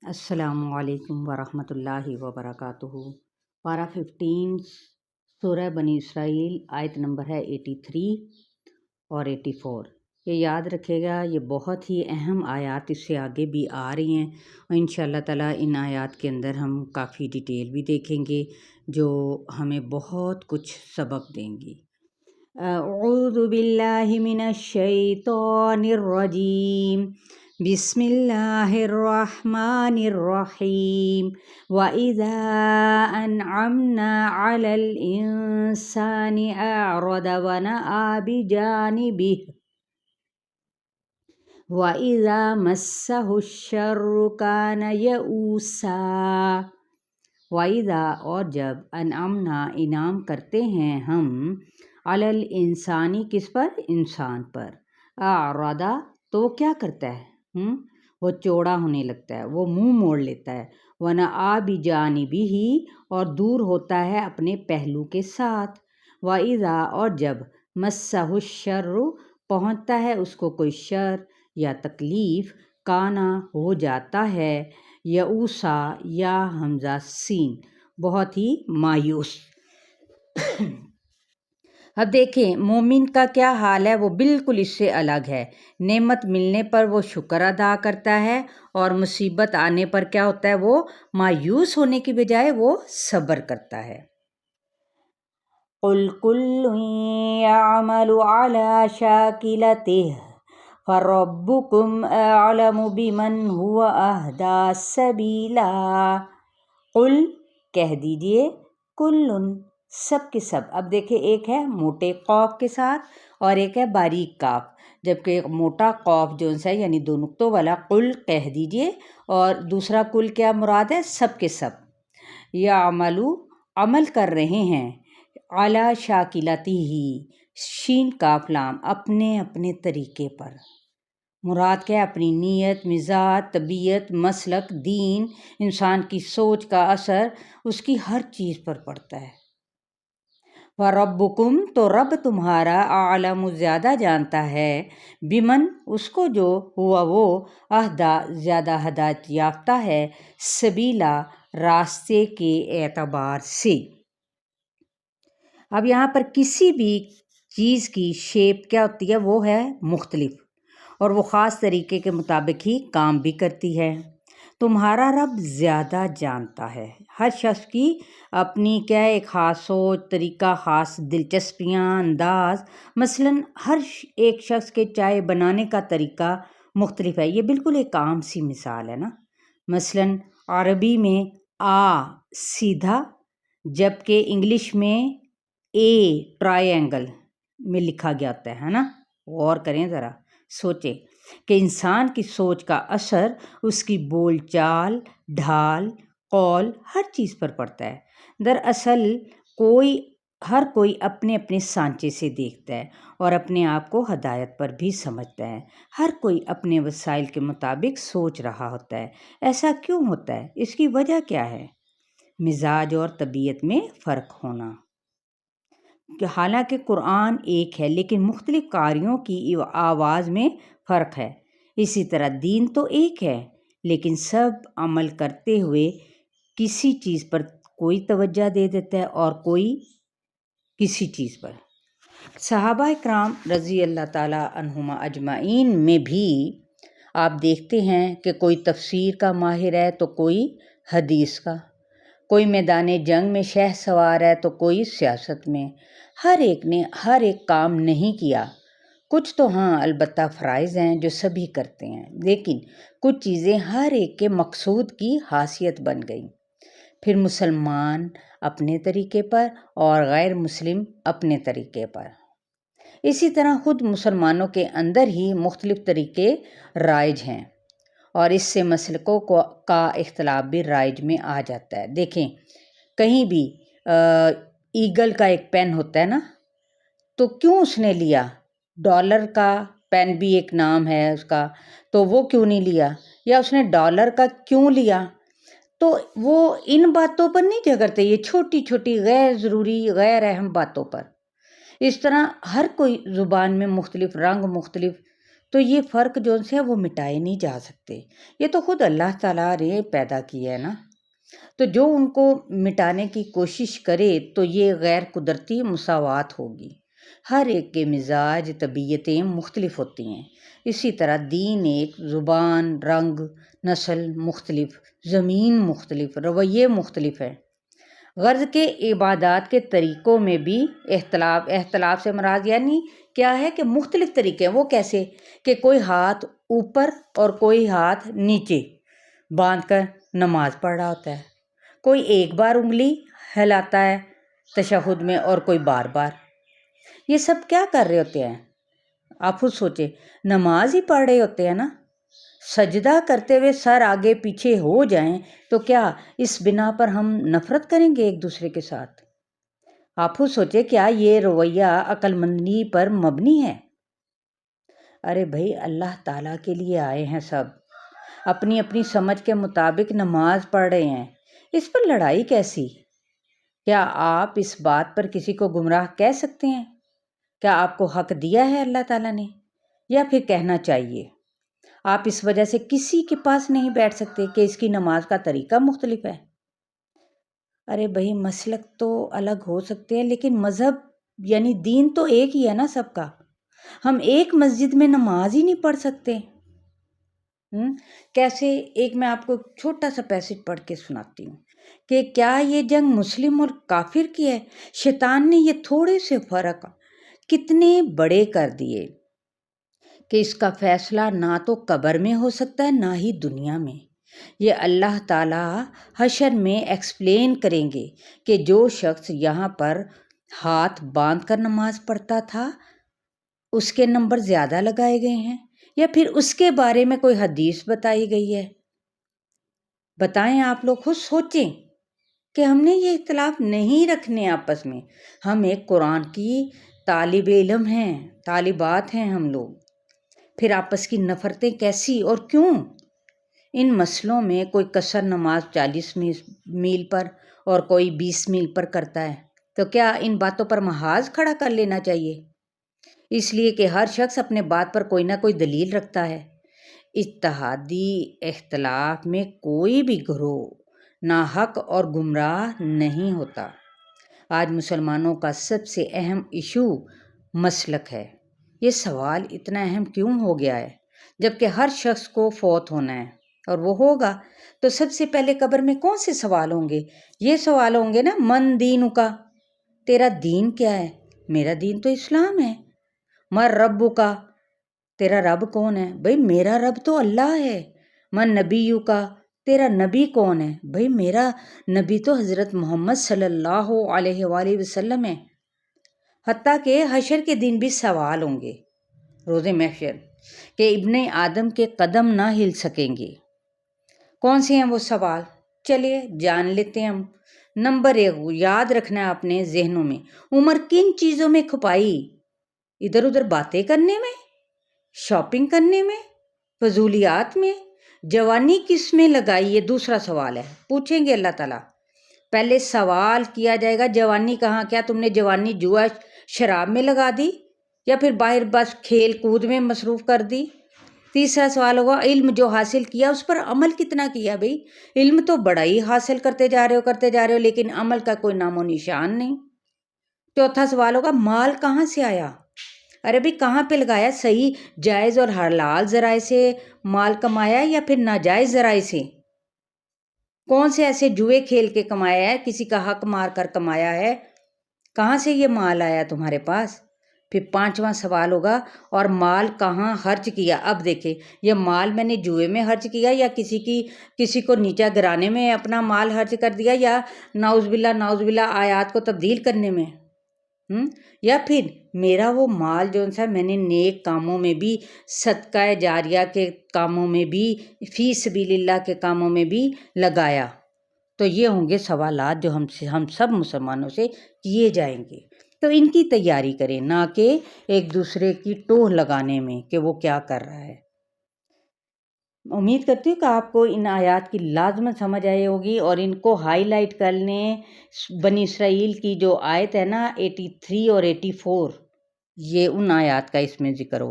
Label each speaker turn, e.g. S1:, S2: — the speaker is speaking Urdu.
S1: السلام علیکم ورحمۃ اللہ وبرکاتہ۔ پارہ 15 سورہ بنی اسرائیل، آیت نمبر ہے 83 اور 84۔ یہ یاد رکھے گا، یہ بہت ہی اہم آیات اس سے آگے بھی آ رہی ہیں اور انشاءاللہ تعالیٰ ان آیات کے اندر ہم کافی ڈیٹیل بھی دیکھیں گے جو ہمیں بہت کچھ سبق دیں گی۔ اعوذ باللہ من الشیطان الرجیم، بسم اللہ الرحمن الرحیم۔ وَإِذَا أَنْعَمْنَا عَلَى الْإِنسَانِ أَعْرَضَ وَنَأَىٰ بِجَانِبِهِ وَإِذَا مَسَّهُ الشَّرُّ كَانَ يَئُوسًا۔ وَإِذَا اور جب انعمنا انعام کرتے ہیں ہم، علی الانسانی کس پر؟ انسان پر۔ اعرض تو وہ کیا کرتا ہے؟ وہ چوڑا ہونے لگتا ہے، وہ منہ موڑ لیتا ہے۔ ونأیٰ بجانبہ اور دور ہوتا ہے اپنے پہلو کے ساتھ۔ وَإِذَا اور جب مَسَّہُ الشَّرُّ پہنچتا ہے اس کو کوئی شر یا تکلیف، کانا ہو جاتا ہے، یئوسا یا حمزہ سین بہت ہی مایوس۔ اب دیکھیں مومن کا کیا حال ہے، وہ بالکل اس سے الگ ہے۔ نعمت ملنے پر وہ شکر ادا کرتا ہے اور مصیبت آنے پر کیا ہوتا ہے، وہ مایوس ہونے کی بجائے وہ صبر کرتا ہے۔ قُلْ كُلٌّ يَعْمَلُ عَلَى شَاكِلَتِهِ فَرَبُّكُمْ أَعْلَمُ بِمَنْ هُوَ أَهْدَىٰ سَبِيلًا۔ قُلْ کہہ دیجئے، کُلٌّ سب کے سب۔ اب دیکھیں ایک ہے موٹے قاف کے ساتھ اور ایک ہے باریک قاف، جبکہ ایک موٹا قاف جو ہے یعنی دو نقطوں والا قل کہہ دیجئے، اور دوسرا کل کیا مراد ہے؟ سب کے سب۔ یعملو عمل کر رہے ہیں، علی شاکلتہ شین کاف لام اپنے اپنے طریقے پر۔ مراد کیا ہے؟ اپنی نیت، مزاج، طبیعت، مسلک، دین، انسان کی سوچ کا اثر اس کی ہر چیز پر پڑتا ہے۔ وَرَبُّكُمْ تو رب تمہارا، اعلم زیادہ جانتا ہے، بمن اس کو جو، ہوا وہ، اہدا زیادہ ہدایت یافتہ ہے، سبیلا راستے کے اعتبار سے۔ اب یہاں پر کسی بھی چیز کی شیپ کیا ہوتی ہے؟ وہ ہے مختلف، اور وہ خاص طریقے کے مطابق ہی کام بھی کرتی ہے۔ تمہارا رب زیادہ جانتا ہے، ہر شخص کی اپنی کیا ہے، ایک خاص سوچ، طریقہ، خاص دلچسپیاں، انداز۔ مثلاً ہر ایک شخص کے چائے بنانے کا طریقہ مختلف ہے، یہ بالکل ایک عام سی مثال ہے نا۔ مثلاً عربی میں آ سیدھا، جبکہ انگلش میں اے ٹرائی اینگل میں لکھا گیا ہوتا ہے نا۔ غور کریں ذرا، سوچیں کہ انسان کی سوچ کا اثر اس کی بول چال، ڈھال، قول ہر چیز پر پڑتا ہے۔ دراصل ہر کوئی اپنے اپنے سانچے سے دیکھتا ہے اور اپنے آپ کو ہدایت پر بھی سمجھتا ہے۔ ہر کوئی اپنے وسائل کے مطابق سوچ رہا ہوتا ہے۔ ایسا کیوں ہوتا ہے؟ اس کی وجہ کیا ہے؟ مزاج اور طبیعت میں فرق ہونا۔ حالانکہ قرآن ایک ہے لیکن مختلف قاریوں کی آواز میں فرق ہے۔ اسی طرح دین تو ایک ہے لیکن سب عمل کرتے ہوئے کسی چیز پر کوئی توجہ دے دیتا ہے اور کوئی کسی چیز پر۔ صحابہ اکرام رضی اللہ تعالیٰ عنہم اجمعین میں بھی آپ دیکھتے ہیں کہ کوئی تفسیر کا ماہر ہے تو کوئی حدیث کا، کوئی میدان جنگ میں شہ سوار ہے تو کوئی سیاست میں۔ ہر ایک نے ہر ایک کام نہیں کیا، کچھ تو ہاں البتہ فرائض ہیں جو سبھی کرتے ہیں، لیکن کچھ چیزیں ہر ایک کے مقصود کی حیثیت بن گئیں۔ پھر مسلمان اپنے طریقے پر اور غیر مسلم اپنے طریقے پر۔ اسی طرح خود مسلمانوں کے اندر ہی مختلف طریقے رائج ہیں اور اس سے مسلکوں کا اختلاف بھی رائج میں آ جاتا ہے۔ دیکھیں کہیں بھی ایگل کا ایک پین ہوتا ہے نا، تو کیوں اس نے لیا؟ ڈالر کا پین بھی ایک نام ہے اس کا، تو وہ کیوں نہیں لیا؟ یا اس نے ڈالر کا کیوں لیا؟ تو وہ ان باتوں پر نہیں جھگڑتے، یہ چھوٹی چھوٹی غیر ضروری غیر اہم باتوں پر۔ اس طرح ہر کوئی زبان میں مختلف رنگ، مختلف تو یہ فرق جو سے ہے وہ مٹائے نہیں جا سکتے، یہ تو خود اللہ تعالیٰ نے پیدا کیا ہے نا، تو جو ان کو مٹانے کی کوشش کرے تو یہ غیر قدرتی مساوات ہوگی۔ ہر ایک کے مزاج طبیعتیں مختلف ہوتی ہیں، اسی طرح دین ایک، زبان، رنگ، نسل مختلف، زمین مختلف، رویے مختلف ہیں۔ غرض کے عبادات کے طریقوں میں بھی اختلاف سے مراد یعنی کیا ہے کہ مختلف طریقے ہیں۔ وہ کیسے کہ کوئی ہاتھ اوپر اور کوئی ہاتھ نیچے باندھ کر نماز پڑھ رہا ہوتا ہے، کوئی ایک بار انگلی ہلاتا ہے تشہد میں اور کوئی بار بار۔ یہ سب کیا کر رہے ہوتے ہیں؟ آپ خود سوچیں، نماز ہی پڑھ رہے ہوتے ہیں نا۔ سجدہ کرتے ہوئے سر آگے پیچھے ہو جائیں تو کیا اس بنا پر ہم نفرت کریں گے ایک دوسرے کے ساتھ؟ آپ خود سوچیں، کیا یہ رویہ عقل مندی پر مبنی ہے؟ ارے بھائی، اللہ تعالیٰ کے لیے آئے ہیں سب، اپنی اپنی سمجھ کے مطابق نماز پڑھ رہے ہیں، اس پر لڑائی کیسی؟ کیا آپ اس بات پر کسی کو گمراہ کہہ سکتے ہیں؟ کیا آپ کو حق دیا ہے اللہ تعالیٰ نے؟ یا پھر کہنا چاہیے؟ آپ اس وجہ سے کسی کے پاس نہیں بیٹھ سکتے کہ اس کی نماز کا طریقہ مختلف ہے؟ ارے بھائی، مسلک تو الگ ہو سکتے ہیں لیکن مذہب یعنی دین تو ایک ہی ہے نا سب کا۔ ہم ایک مسجد میں نماز ہی نہیں پڑھ سکتے۔ کیسے؟ ایک میں آپ کو چھوٹا سا پیسج پڑھ کے سناتی ہوں کہ کیا یہ جنگ مسلم اور کافر کی ہے؟ شیطان نے یہ تھوڑے سے فرق کتنے بڑے کر دیے کہ اس کا فیصلہ نہ تو قبر میں ہو سکتا ہے نہ ہی دنیا میں۔ یہ اللہ تعالیٰ حشر میں ایکسپلین کریں گے کہ جو شخص یہاں پر ہاتھ باندھ کر نماز پڑھتا تھا اس کے نمبر زیادہ لگائے گئے ہیں، یا پھر اس کے بارے میں کوئی حدیث بتائی گئی ہے۔ بتائیں، آپ لوگ خود سوچیں کہ ہم نے یہ اختلاف نہیں رکھنے آپس میں۔ ہم ایک قرآن کی طالب علم ہیں، طالبات ہیں ہم لوگ، پھر آپس کی نفرتیں کیسی اور کیوں؟ ان مسئلوں میں کوئی قصر نماز 40 میل پر اور کوئی 20 میل پر کرتا ہے تو کیا ان باتوں پر محاذ کھڑا کر لینا چاہیے؟ اس لیے کہ ہر شخص اپنے بات پر کوئی نہ کوئی دلیل رکھتا ہے۔ اتحادی اختلاف میں کوئی بھی گروہ ناحق اور گمراہ نہیں ہوتا۔ آج مسلمانوں کا سب سے اہم ایشو مسلک ہے۔ یہ سوال اتنا اہم کیوں ہو گیا ہے؟ جبکہ ہر شخص کو فوت ہونا ہے اور وہ ہوگا تو سب سے پہلے قبر میں کون سے سوال ہوں گے؟ یہ سوال ہوں گے نا، من دین کا، تیرا دین کیا ہے؟ میرا دین تو اسلام ہے۔ من رب کا، تیرا رب کون ہے؟ بھائی میرا رب تو اللہ ہے۔ من نبی کا، تیرا نبی کون ہے؟ بھائی میرا نبی تو حضرت محمد صلی اللہ علیہ وآلہ وسلم ہے۔ حتیٰ کہ حشر کے دن بھی سوال ہوں گے، روز محشر، کہ ابن آدم کے قدم نہ ہل سکیں گے۔ کون سے ہیں وہ سوال؟ چلیے جان لیتے ہیں ہم۔ نمبر 1 یاد رکھنا ہے اپنے ذہنوں میں، عمر کن چیزوں میں کھپائی؟ ادھر ادھر باتیں کرنے میں، شاپنگ کرنے میں، فضولیات میں؟ جوانی کس میں لگائی؟ یہ دوسرا سوال ہے، پوچھیں گے اللہ تعالیٰ۔ پہلے سوال کیا جائے گا جوانی کہاں؟ کیا تم نے جوانی جوا شراب میں لگا دی یا پھر باہر بس کھیل کود میں مصروف کر دی؟ تیسرا سوال ہوگا علم جو حاصل کیا اس پر عمل کتنا کیا؟ بھئی علم تو بڑا ہی حاصل کرتے جا رہے ہو لیکن عمل کا کوئی نام و نشان نہیں۔ چوتھا سوال ہوگا مال کہاں سے آیا؟ ارے بھئی کہاں پہ لگایا؟ صحیح جائز اور حلال ذرائع سے مال کمایا یا پھر ناجائز ذرائع سے؟ کون سے ایسے جوئے کھیل کے کمایا ہے، کسی کا حق مار کر کمایا ہے؟ کہاں سے یہ مال آیا تمہارے پاس؟ پھر 5واں سوال ہوگا اور مال کہاں خرچ کیا؟ اب دیکھیں، یہ مال میں نے جوئے میں خرچ کیا یا کسی کو نیچا گرانے میں اپنا مال خرچ کر دیا، یا نعوذ باللہ آیات کو تبدیل کرنے میں، یا پھر میرا وہ مال جو سا میں نے نیک کاموں میں بھی، صدقہ جاریہ کے کاموں میں بھی، فی سبیل اللہ کے کاموں میں بھی لگایا؟ تو یہ ہوں گے سوالات جو ہم سب مسلمانوں سے کیے جائیں گے۔ تو ان کی تیاری کریں، نہ کہ ایک دوسرے کی ٹوہ لگانے میں کہ وہ کیا کر رہا ہے۔ امید کرتی ہوں کہ آپ کو ان آیات کی لازمت سمجھ آئی ہوگی، اور ان کو ہائی لائٹ کر لیں۔ بنی اسرائیل کی جو آیت ہے نا 83 اور 84، یہ ان آیات کا اس میں ذکر ہو